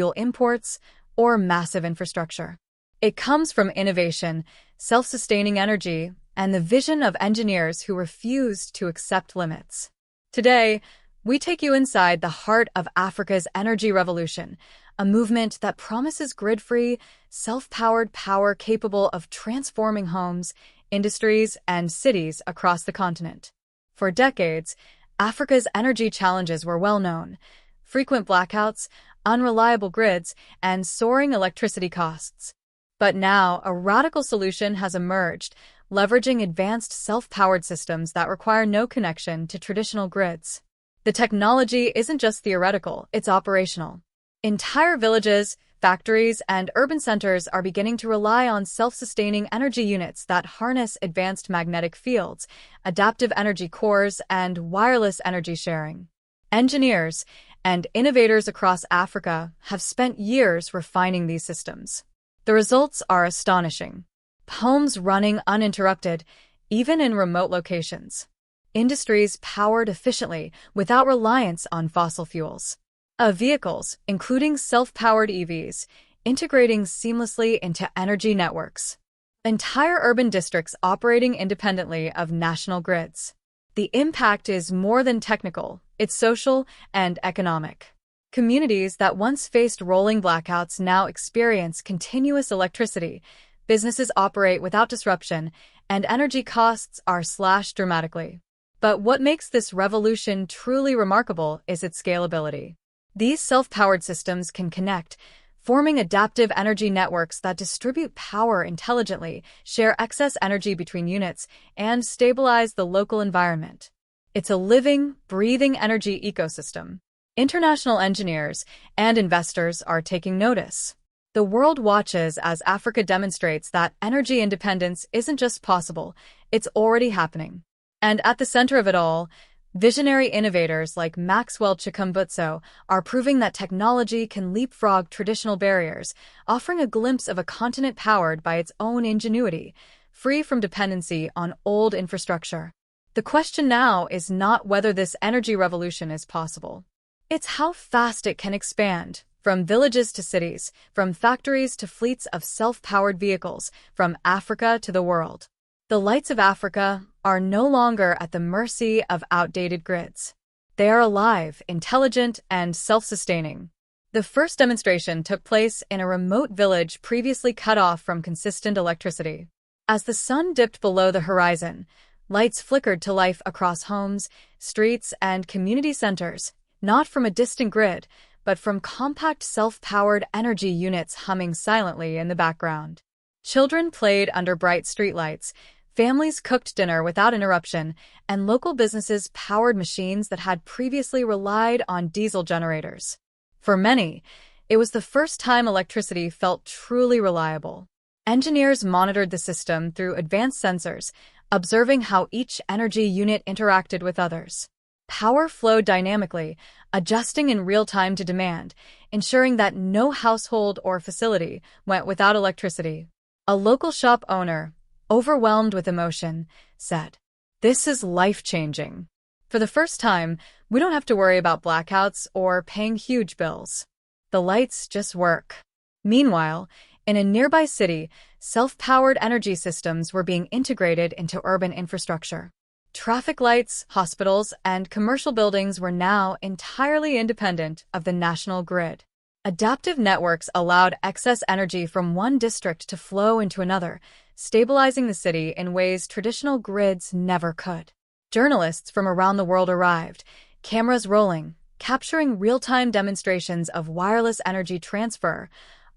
fuel imports, or massive infrastructure. It comes from innovation, self-sustaining energy, and the vision of engineers who refused to accept limits. Today, we take you inside the heart of Africa's energy revolution, a movement that promises grid-free, self-powered power capable of transforming homes, industries, and cities across the continent. For decades, Africa's energy challenges were well known: frequent blackouts, unreliable grids, and soaring electricity costs. But now, a radical solution has emerged, leveraging advanced self-powered systems that require no connection to traditional grids. The technology isn't just theoretical, it's operational. Entire villages, factories, and urban centers are beginning to rely on self-sustaining energy units that harness advanced magnetic fields, adaptive energy cores, and wireless energy sharing. Engineers and innovators across Africa have spent years refining these systems. The results are astonishing. Homes running uninterrupted, even in remote locations. Industries powered efficiently without reliance on fossil fuels. Vehicles, including self-powered EVs, integrating seamlessly into energy networks. Entire urban districts operating independently of national grids. The impact is more than technical, it's social and economic. Communities that once faced rolling blackouts now experience continuous electricity, businesses operate without disruption, and energy costs are slashed dramatically. But what makes this revolution truly remarkable is its scalability. These self-powered systems can connect, forming adaptive energy networks that distribute power intelligently, share excess energy between units, and stabilize the local environment. It's a living, breathing energy ecosystem. International engineers and investors are taking notice. The world watches as Africa demonstrates that energy independence isn't just possible, it's already happening. And at the center of it all, visionary innovators like Maxwell Chikumbutso are proving that technology can leapfrog traditional barriers, offering a glimpse of a continent powered by its own ingenuity, free from dependency on old infrastructure. The question now is not whether this energy revolution is possible. It's how fast it can expand, from villages to cities, from factories to fleets of self-powered vehicles, from Africa to the world. The lights of Africa are no longer at the mercy of outdated grids. They are alive, intelligent, and self-sustaining. The first demonstration took place in a remote village previously cut off from consistent electricity. As the sun dipped below the horizon, lights flickered to life across homes, streets, and community centers, not from a distant grid, but from compact self-powered energy units humming silently in the background. Children played under bright streetlights, families cooked dinner without interruption, and local businesses powered machines that had previously relied on diesel generators. For many, it was the first time electricity felt truly reliable. Engineers monitored the system through advanced sensors, observing how each energy unit interacted with others. Power flowed dynamically, adjusting in real time to demand, ensuring that no household or facility went without electricity. A local shop owner, overwhelmed with emotion, said, "This is life-changing. For the first time, we don't have to worry about blackouts or paying huge bills. The lights just work." Meanwhile, in a nearby city, self-powered energy systems were being integrated into urban infrastructure. Traffic lights, hospitals, and commercial buildings were now entirely independent of the national grid. Adaptive networks allowed excess energy from one district to flow into another, stabilizing the city in ways traditional grids never could. Journalists from around the world arrived, cameras rolling, capturing real-time demonstrations of wireless energy transfer,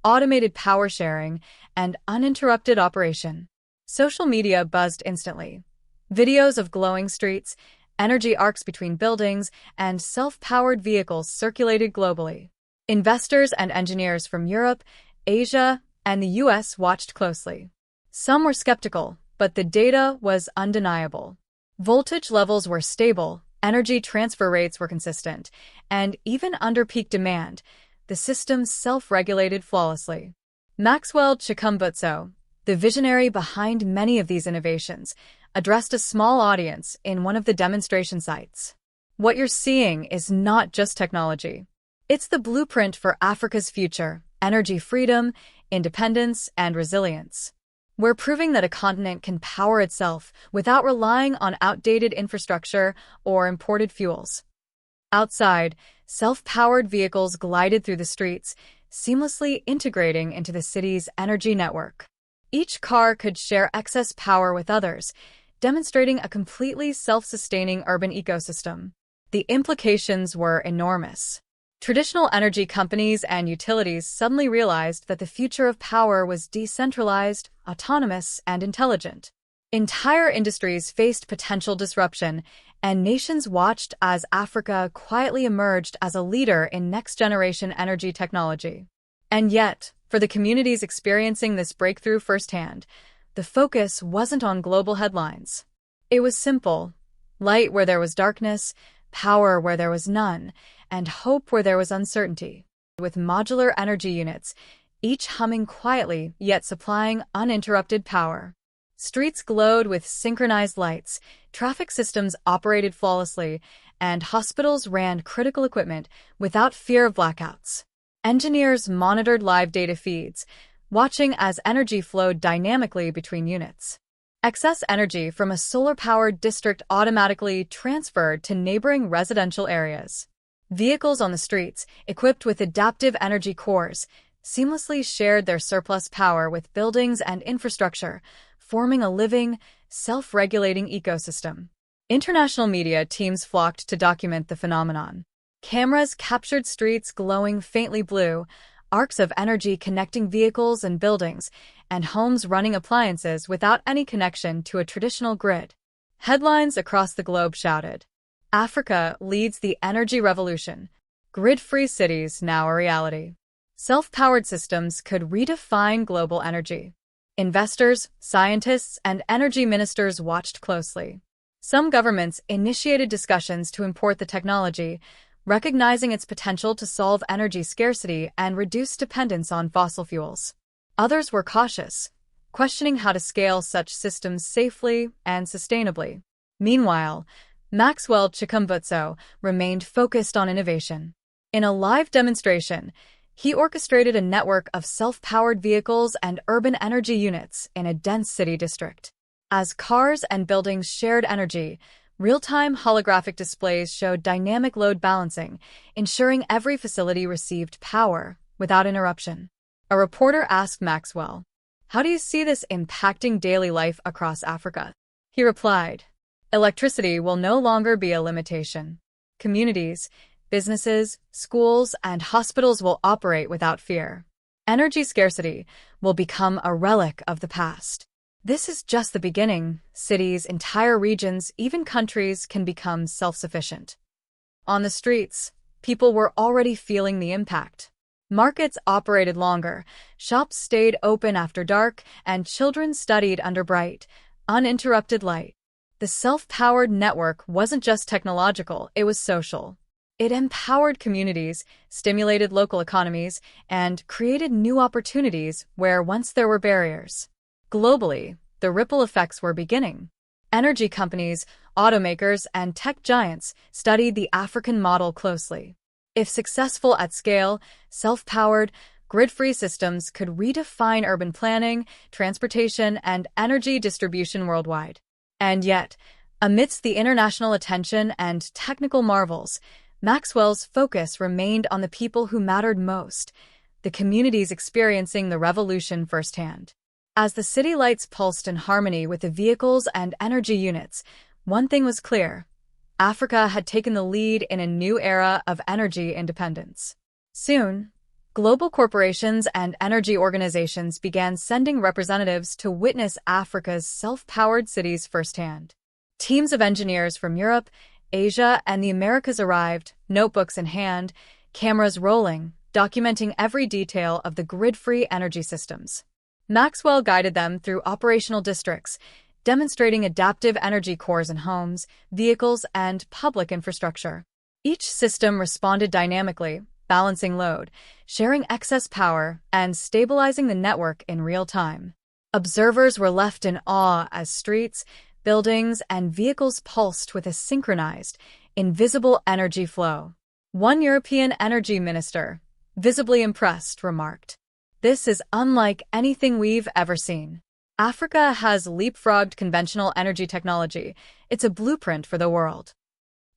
automated power sharing, and uninterrupted operation. Social media buzzed instantly. Videos of glowing streets, energy arcs between buildings, and self-powered vehicles circulated globally. Investors and engineers from Europe, Asia, and the US watched closely. Some were skeptical, but the data was undeniable. Voltage levels were stable, energy transfer rates were consistent, and even under peak demand, the system self-regulated flawlessly. Maxwell Chikumbutso, the visionary behind many of these innovations, addressed a small audience in one of the demonstration sites. "What you're seeing is not just technology. It's the blueprint for Africa's future: energy freedom, independence, and resilience. We're proving that a continent can power itself without relying on outdated infrastructure or imported fuels. Outside, self-powered vehicles glided through the streets, seamlessly integrating into the city's energy network. Each car could share excess power with others, demonstrating a completely self-sustaining urban ecosystem. The implications were enormous. Traditional energy companies and utilities suddenly realized that the future of power was decentralized, autonomous, and intelligent. Entire industries faced potential disruption, and nations watched as Africa quietly emerged as a leader in next-generation energy technology. And yet, for the communities experiencing this breakthrough firsthand, the focus wasn't on global headlines. It was simple: light where there was darkness, power where there was none, and hope where there was uncertainty. With modular energy units, each humming quietly yet supplying uninterrupted power. Streets glowed with synchronized lights, traffic systems operated flawlessly, and hospitals ran critical equipment without fear of blackouts. Engineers monitored live data feeds, watching as energy flowed dynamically between units. Excess energy from a solar-powered district automatically transferred to neighboring residential areas. Vehicles on the streets, equipped with adaptive energy cores, seamlessly shared their surplus power with buildings and infrastructure, forming a living, self-regulating ecosystem. International media teams flocked to document the phenomenon. Cameras captured streets glowing faintly blue, arcs of energy connecting vehicles and buildings, and homes running appliances without any connection to a traditional grid. Headlines across the globe shouted, "Africa leads the energy revolution. Grid-free cities now a reality." Self-powered systems could redefine global energy. Investors, scientists, and energy ministers watched closely. Some governments initiated discussions to import the technology, recognizing its potential to solve energy scarcity and reduce dependence on fossil fuels. Others were cautious, questioning how to scale such systems safely and sustainably. Meanwhile, Maxwell Chikumbutso remained focused on innovation. In a live demonstration, he orchestrated a network of self-powered vehicles and urban energy units in a dense city district. As cars and buildings shared energy, real-time holographic displays showed dynamic load balancing, ensuring every facility received power without interruption. A reporter asked Maxwell, "How do you see this impacting daily life across Africa?" He replied, "Electricity will no longer be a limitation. Communities, businesses, schools, and hospitals will operate without fear. Energy scarcity will become a relic of the past." This is just the beginning. Cities, entire regions, even countries can become self-sufficient. On the streets, people were already feeling the impact. Markets operated longer, shops stayed open after dark, and children studied under bright, uninterrupted light. The self-powered network wasn't just technological, it was social. It empowered communities, stimulated local economies, and created new opportunities where once there were barriers. Globally, the ripple effects were beginning. Energy companies, automakers, and tech giants studied the African model closely. If successful at scale, self-powered, grid-free systems could redefine urban planning, transportation, and energy distribution worldwide. And yet, amidst the international attention and technical marvels, Maxwell's focus remained on the people who mattered most, the communities experiencing the revolution firsthand. As the city lights pulsed in harmony with the vehicles and energy units, one thing was clear: Africa had taken the lead in a new era of energy independence. Soon, global corporations and energy organizations began sending representatives to witness Africa's self-powered cities firsthand. Teams of engineers from Europe, Asia, and the Americas arrived, notebooks in hand, cameras rolling, documenting every detail of the grid-free energy systems. Maxwell guided them through operational districts, demonstrating adaptive energy cores in homes, vehicles, and public infrastructure. Each system responded dynamically, balancing load, sharing excess power, and stabilizing the network in real time. Observers were left in awe as streets, buildings, and vehicles pulsed with a synchronized, invisible energy flow. One European energy minister, visibly impressed, remarked, "This is unlike anything we've ever seen. Africa has leapfrogged conventional energy technology. It's a blueprint for the world."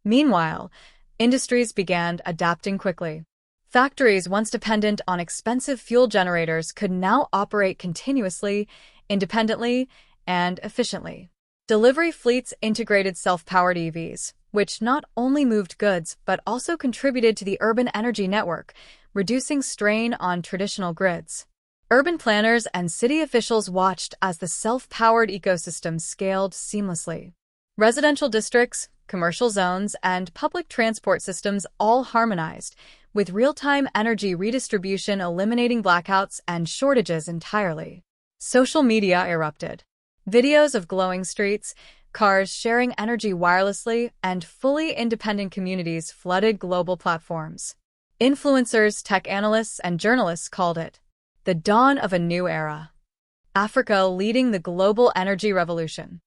Meanwhile, industries began adapting quickly. Factories once dependent on expensive fuel generators could now operate continuously, independently, and efficiently. Delivery fleets integrated self-powered EVs, which not only moved goods but also contributed to the urban energy network, reducing strain on traditional grids. Urban planners and city officials watched as the self-powered ecosystem scaled seamlessly. Residential districts, commercial zones, and public transport systems all harmonized, with real-time energy redistribution eliminating blackouts and shortages entirely. Social media erupted. Videos of glowing streets, cars sharing energy wirelessly, and fully independent communities flooded global platforms. Influencers, tech analysts, and journalists called it the dawn of a new era. Africa leading the global energy revolution.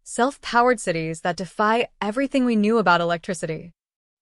Self-powered cities that defy everything we knew about electricity.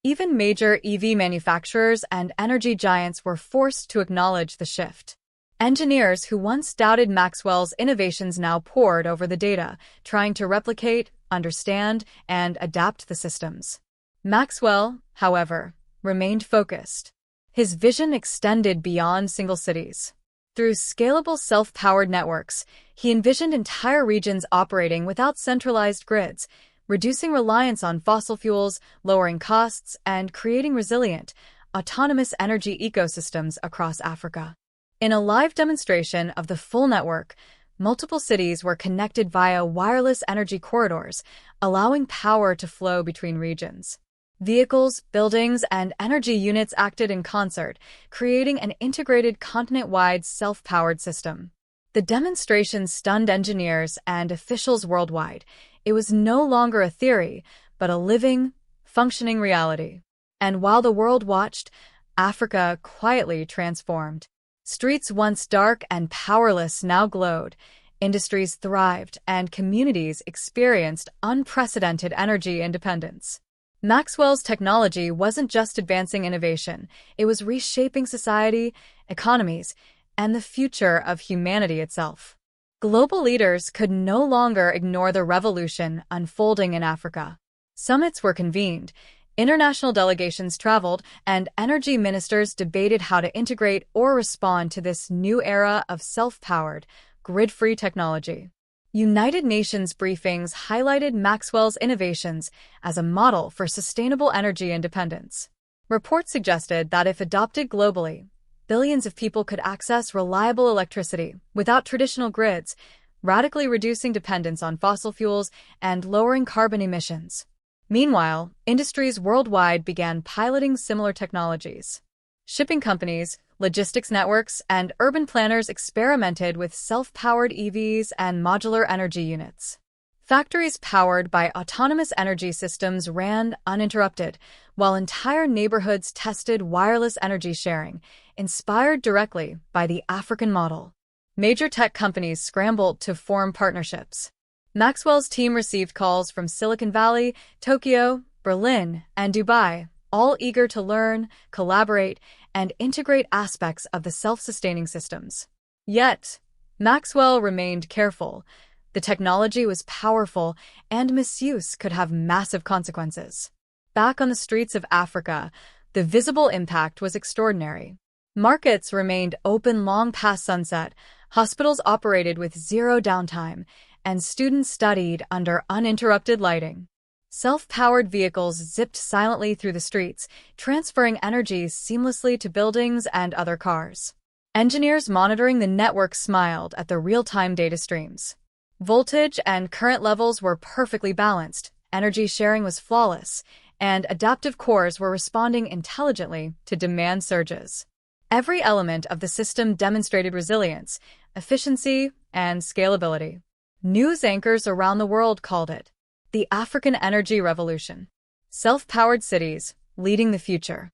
Even major EV manufacturers and energy giants were forced to acknowledge the shift. Engineers who once doubted Maxwell's innovations now pored over the data, trying to replicate, understand, and adapt the systems. Maxwell, however, remained focused. His vision extended beyond single cities. Through scalable self-powered networks, he envisioned entire regions operating without centralized grids, reducing reliance on fossil fuels, lowering costs, and creating resilient, autonomous energy ecosystems across Africa. In a live demonstration of the full network, multiple cities were connected via wireless energy corridors, allowing power to flow between regions. Vehicles, buildings, and energy units acted in concert, creating an integrated continent-wide self-powered system. The demonstration stunned engineers and officials worldwide. It was no longer a theory, but a living, functioning reality. And while the world watched, Africa quietly transformed. Streets once dark and powerless now glowed, industries thrived, and communities experienced unprecedented energy independence. Maxwell's technology wasn't just advancing innovation, it was reshaping society, economies, and the future of humanity itself. Global leaders could no longer ignore the revolution unfolding in Africa. Summits were convened, international delegations traveled, and energy ministers debated how to integrate or respond to this new era of self-powered, grid-free technology. United Nations briefings highlighted Maxwell's innovations as a model for sustainable energy independence. Reports suggested that if adopted globally, billions of people could access reliable electricity without traditional grids, radically reducing dependence on fossil fuels and lowering carbon emissions. Meanwhile, industries worldwide began piloting similar technologies. Shipping companies, logistics networks, and urban planners experimented with self-powered EVs and modular energy units. Factories powered by autonomous energy systems ran uninterrupted, while entire neighborhoods tested wireless energy sharing, inspired directly by the African model. Major tech companies scrambled to form partnerships. Maxwell's team received calls from Silicon Valley, Tokyo, Berlin, and Dubai, all eager to learn, collaborate, and integrate aspects of the self-sustaining systems. Yet, Maxwell remained careful. The technology was powerful, and misuse could have massive consequences. Back on the streets of Africa, the visible impact was extraordinary. Markets remained open long past sunset, hospitals operated with zero downtime, and students studied under uninterrupted lighting. Self-powered vehicles zipped silently through the streets, transferring energy seamlessly to buildings and other cars. Engineers monitoring the network smiled at the real-time data streams. Voltage and current levels were perfectly balanced, energy sharing was flawless, and adaptive cores were responding intelligently to demand surges. Every element of the system demonstrated resilience, efficiency, and scalability. News anchors around the world called it the African energy revolution. Self-powered cities, leading the future.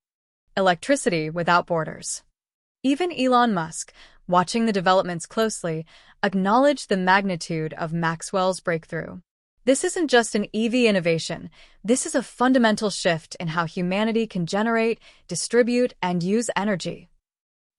Electricity without borders. Even Elon Musk, watching the developments closely, acknowledged the magnitude of Maxwell's breakthrough. This isn't just an EV innovation. This is a fundamental shift in how humanity can generate, distribute, and use energy.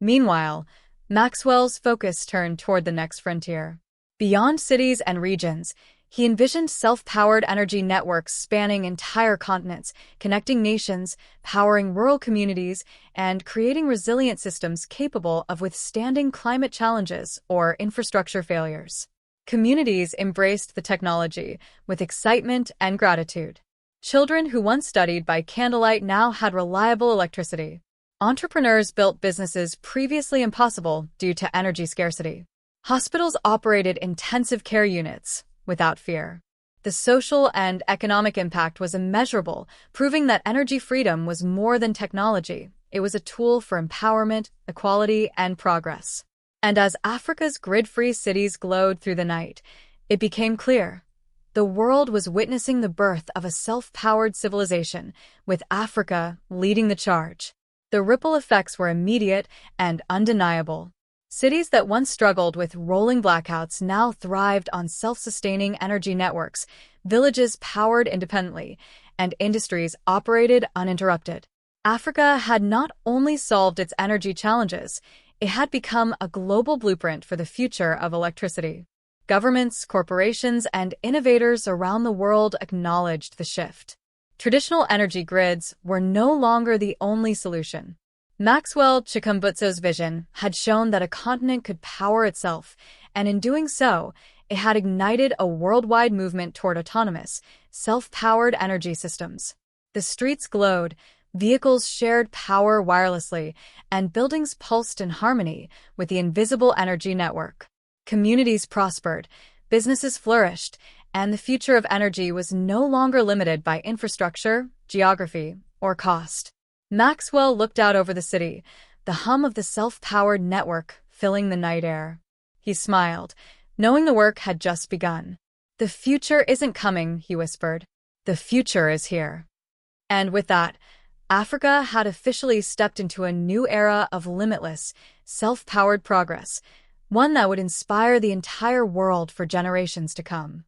Meanwhile, Maxwell's focus turned toward the next frontier. Beyond cities and regions, he envisioned self-powered energy networks spanning entire continents, connecting nations, powering rural communities, and creating resilient systems capable of withstanding climate challenges or infrastructure failures. Communities embraced the technology with excitement and gratitude. Children who once studied by candlelight now had reliable electricity. Entrepreneurs built businesses previously impossible due to energy scarcity. Hospitals operated intensive care units without fear. The social and economic impact was immeasurable, proving that energy freedom was more than technology. It was a tool for empowerment, equality, and progress. And as Africa's grid-free cities glowed through the night, it became clear. The world was witnessing the birth of a self-powered civilization, with Africa leading the charge. The ripple effects were immediate and undeniable. Cities that once struggled with rolling blackouts now thrived on self-sustaining energy networks, villages powered independently, and industries operated uninterrupted. Africa had not only solved its energy challenges, it had become a global blueprint for the future of electricity. Governments, corporations, and innovators around the world acknowledged the shift. Traditional energy grids were no longer the only solution. Maxwell Chikumbutso's vision had shown that a continent could power itself, and in doing so, it had ignited a worldwide movement toward autonomous, self-powered energy systems. The streets glowed, vehicles shared power wirelessly, and buildings pulsed in harmony with the invisible energy network. Communities prospered, businesses flourished, and the future of energy was no longer limited by infrastructure, geography, or cost. Maxwell looked out over the city, the hum of the self-powered network filling the night air. He smiled, knowing the work had just begun. "The future isn't coming," he whispered. "The future is here." And with that, Africa had officially stepped into a new era of limitless, self-powered progress, one that would inspire the entire world for generations to come.